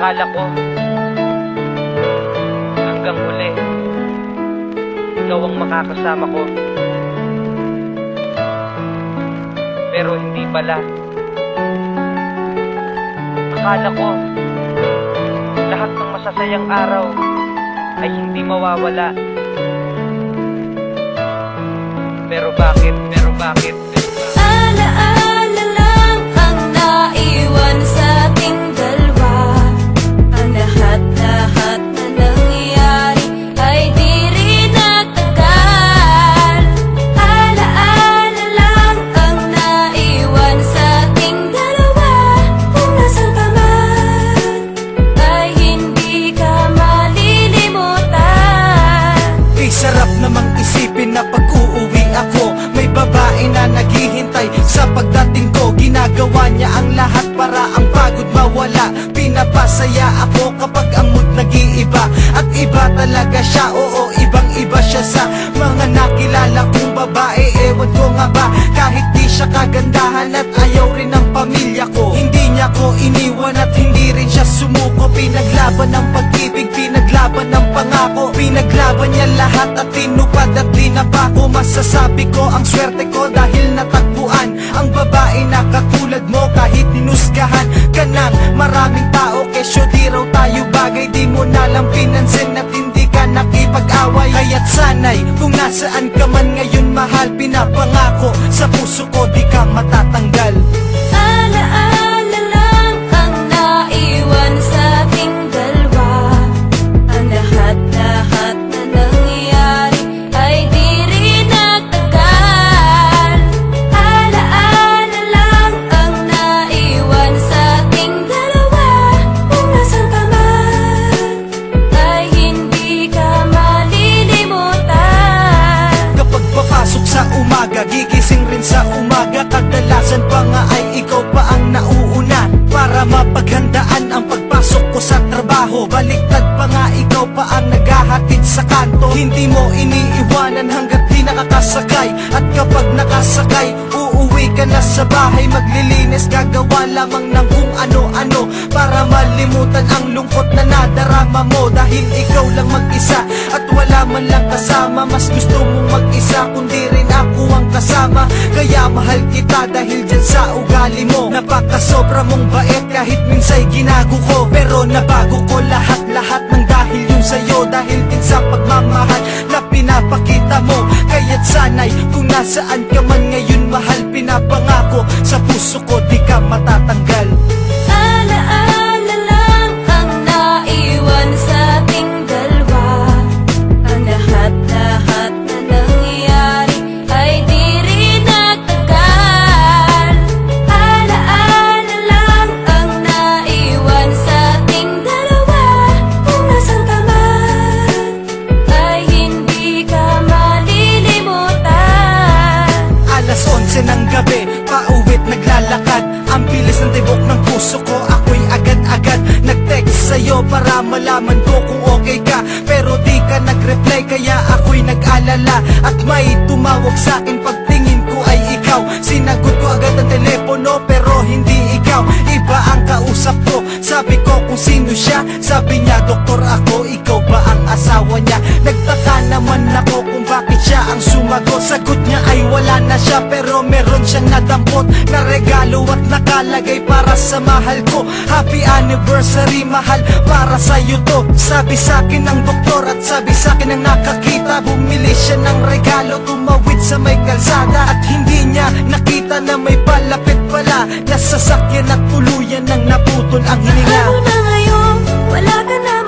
Akala ko hanggang huli ikaw ang makakasama ko, pero hindi pala. Akala ko lahat ng masasayang araw ay hindi mawawala, pero bakit? Alaala lang ang naiwan sa ating dalawa. Ang lahat-lahat na nangyayari ay di rin nagtagal. Alaala lang ang naiwan sa ating dalawa. Kung nasan ka man ay hindi ka malilimutan. Di sarap namang isipin na pag-uuwi ako, may babae na naghihintay sa pagdating ko. Ginagawa niya ang lahat para ang pagod mawala. Pinapasaya ako kapag ang mood nag-iiba. At iba talaga siya, oo, ibang-iba siya sa mga nakilala kong babae. Ewan ko nga ba, kahit di siya kagandahan at ayaw rin ng pamilya ko, hindi niya ko iniwan at hindi rin siya sumuko. Pinaglaban ng pag-ibig, pinaglaban ng pangako, pinaglaban niya lahat at tinupad at dinapako. Masasabi ko ang swerte ko dahil natagpuan ang babae na katulad mo. Kahit ninusgahan ka ng maraming tao, kesyo di raw tayo bagay, di mo nalang pinansin at hindi ka nakipag-away. Kaya't sanay kung nasaan ka man ngayon mahal, pinapangako sa puso ko di ka matatanggal. Alaala lang ang naiwan sa ating dalawa. Ang lahat-lahat na nangyayari ay di rin nagtagal. Alaala lang ang naiwan sa ating dalawa. Kung nasan ka man ay hindi ka malilimutan. Kapag papasok sa umaga, gigising rin sa umaga, kadalasan pa nga ay ikaw pa ang nauuna para mapaghandaan ang pagpasok ko sa trabaho. Baliktad pa nga, ikaw pa ang naghahatid sa kanto. Hindi mo iniiwanan hanggat di nakakasakay, at kapag nakasakay, uuwi ka na sa bahay. Maglilinis, gagawa lamang ng kung ano-ano para malimutan ang lungkot na nadarama mo. Dahil ikaw lang mag-isa at wala man lang kasama, mas gusto mong mag-isa kundi rin ako ang kasama. Kaya mahal kita dahil dyan sa ugali mo. Napakasobra mong bait kahit minsa'y ginago ko, pero nabago ko lahat-lahat ng dahil yung sa'yo. Dahil din sa pagmamahal na pinapakita mo. Kaya't sanay kung nasaan ka man ngayon mahal, pinapangako sa puso ko di ka matatanggal. Alaala lang ang naiwan sa ating dalawa. Ang lahat-lahat na nangyayari ay di rin nagtagal. Alaala lang ang naiwan sa ating dalawa. Kung nasan ka man ay hindi ka malilimutan. Alas 11 ng gabi, pauwit naglalakad. Ang bilis ng tibok ng puso ko, ako'y agad-agad nag-text sa'yo para malaman ko kung okay ka. Pero di ka nag-reply kaya ako'y nag-alala, at may tumawag sa'kin pagtingin ko ay ikaw. Sinagot ko agad ang telepono pero hindi ikaw, iba ang kausap ko. Sabi ko kung sino siya, sabi niya doktor ako, ikaw ba ang asawa niya? Nagtaka naman ako kung bakit siya ang sumagot. Sagot niya ay wala na siya pero meron siyang nadampot na regalo at nakalagay para sa mahal ko. Happy anniversary mahal, para sa'yo to. Sabi sa'kin ng doktor at sabi sa'kin ng nakakita, bumili siya ng regalo, tumawid sa may kalsada. At hindi niya nakita na may palapit pala na sasakyan at tuluyan ng naputol ang hininga. Ano na ngayon? Wala ka na